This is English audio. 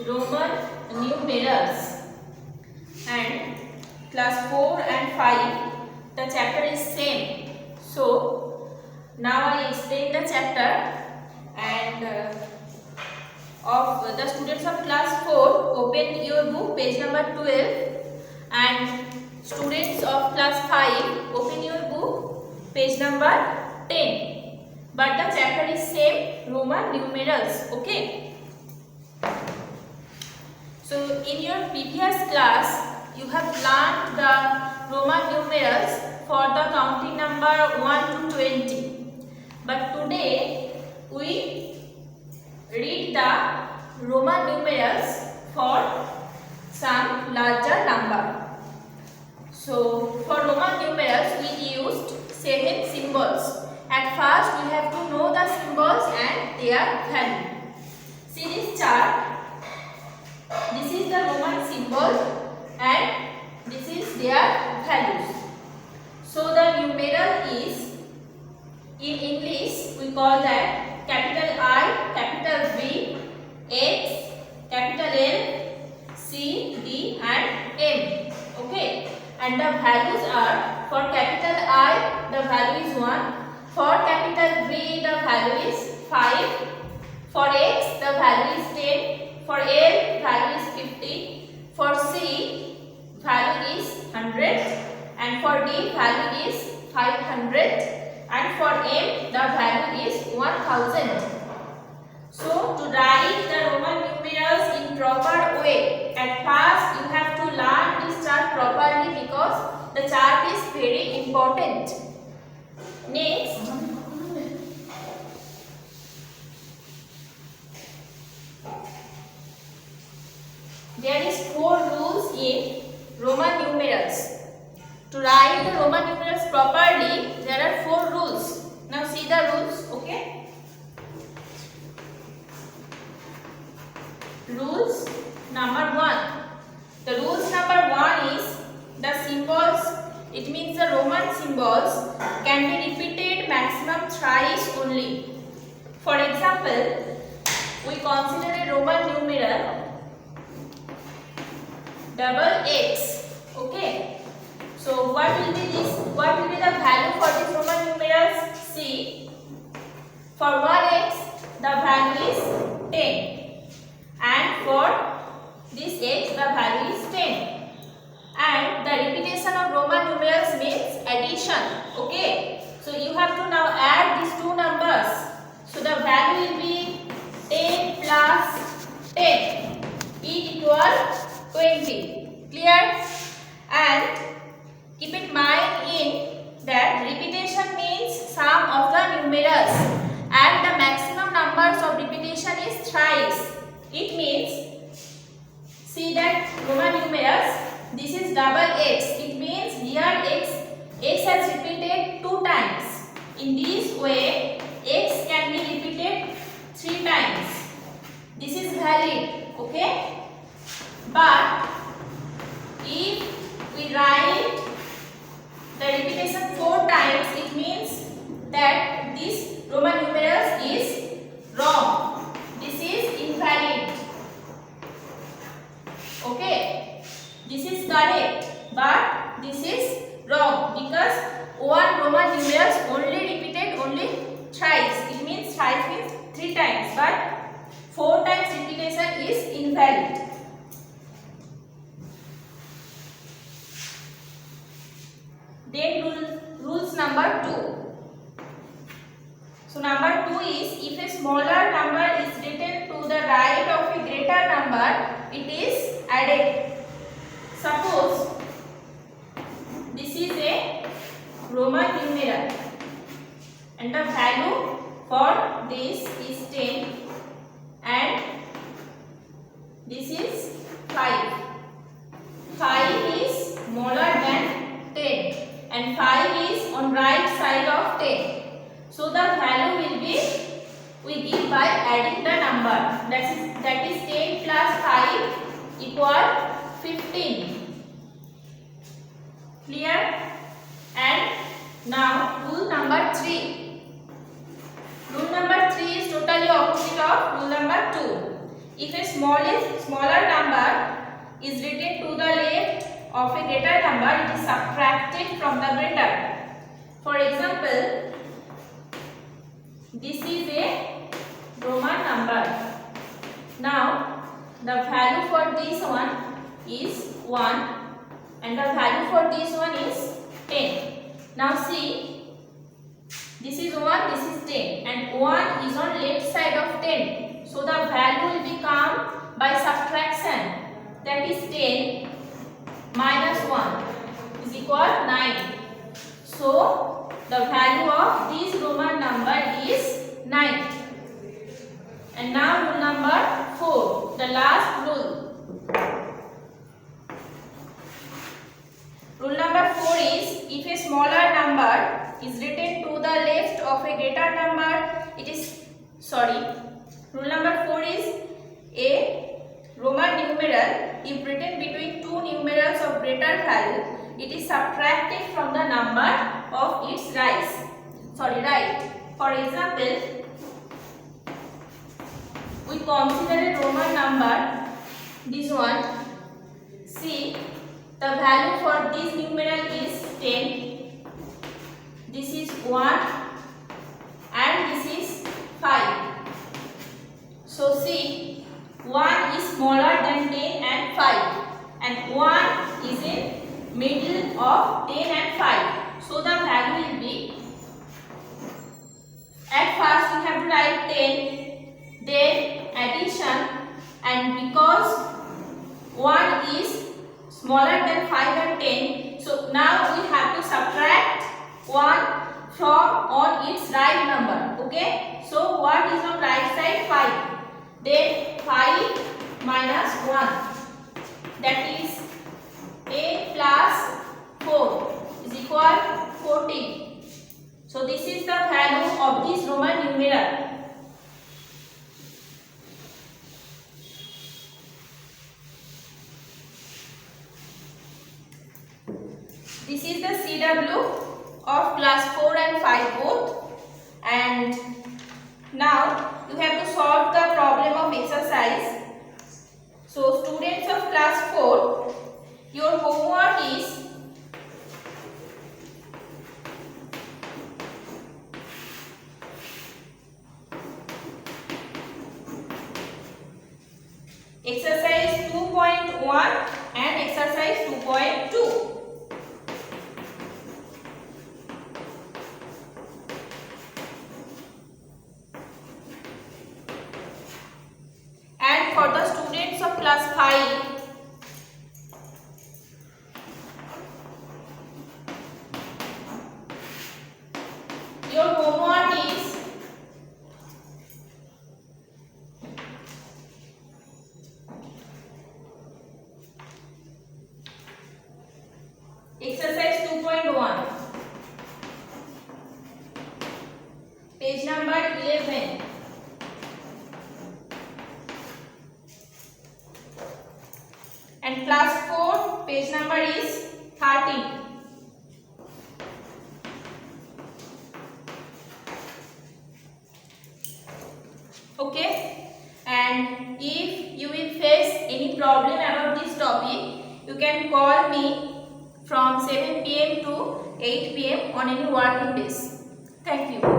Roman numerals, and class 4 and 5 the chapter is same. So now I explain the chapter, and of the students of class 4 open your book page number 12, and students of class 5 open your book page number 10, but the chapter is same, Roman numerals. Okay, so in your previous class you have learned the Roman numerals for the counting number 1 to 20, but today we read the Roman numerals for some larger number. So for Roman numerals we used 7 symbols. At first we have to know the symbols and their value. See this chart. This is the Roman symbol and this is their values. So the numeral is, in English we call that capital I, capital V, X, capital L, C, D and M. Okay, and the values are, for capital I the value is 1, for capital V the value is 5, for X the value is 10, for L value is 50, for C value is 100, and for D value is 500, and for M the value is 1000. So to write the Roman numerals in proper way, at first you have to learn this chart properly because the chart is very important. Next, there is 4 rules in Roman numerals. To write the Roman numerals properly, there are 4 rules. Now see the rules, okay? Rules number 1. The rules number 1 is the symbols, it means the Roman symbols can be repeated maximum thrice only. For example, we consider a Roman numeral double X. Okay. So what will be this? What will be the value for this Roman numerals? See, for 1x the value is 10, and for this x the value is 10. And the repetition of Roman numerals means addition. Okay. So you have to now add these two numbers. So the value will be 10 plus 10 equals 20. Clear? And keep in mind in that repetition means sum of the numerals, and the maximum numbers of repetition is thrice. It means, see that Roman numerals, this is double x. It means here x has repeated 2 times. In this way, x can be repeated 3 times. This is valid, okay? But if we write the repetition 4 times, it means that this Roman numerals is wrong. This is invalid. Okay, this is correct, but this is wrong because one Roman numerals only repeated only thrice. It means thrice means 3 times, but 4 times repetition is invalid. Then rules number 2. So number 2 is, if a smaller number is written to the right of a greater number, it is added. Suppose this is a Roman numeral and the value for this is 10 and this is 5. 5 is smaller than 10 and 5 is on right side of 10. So the value will be, we give by adding the number, that is 10 plus 5 equal 15. Clear? And now rule number 3. Rule number 3 is totally opposite of rule number 2. if a smaller number is written to the left of a greater number, it is subtracted from the greater. For example, this is a Roman number. Now the value for this one is 1 and the value for this one is 10. Now see, this is 1, this is 10 and 1 is on left side of 10. So the value will become by subtraction, that is 10 minus 1 is equal 9. So the value of this Roman number is 9. And now rule number 4, the last rule. Rule number 4 is, if a smaller number is written to the left of a greater number, rule number 4 is, a Roman numeral, if written between two numerals of greater value, it is subtracted from the number of its right. For example, we consider a Roman number, this one. See, the value for this numeral is 10, this is 1 and this is 5. So see, 1 is smaller than 10 and 5 and 1 is in middle of 10 and 5. So the value will be, at first we have to write 10, then addition, and because 1 is smaller than 5 and 10, so now we have to subtract 1 from on its right number. Okay, so what is on right side? 5. Then 5 minus 1, that is 8 plus 4 is equal 14. So this is the value of this Roman numeral. This is the CW of class 4 and 5 both, and now you have to solve the problem of exercise. So students of class 4, your homework is exercise 2.1 and exercise 2.2. For the students of class 5, your homework is exercise 2.1, page number 11. And class 4, page number is 13. Okay, and if you will face any problem about this topic, you can call me from 7 p.m. to 8 p.m. on any working days. Thank you.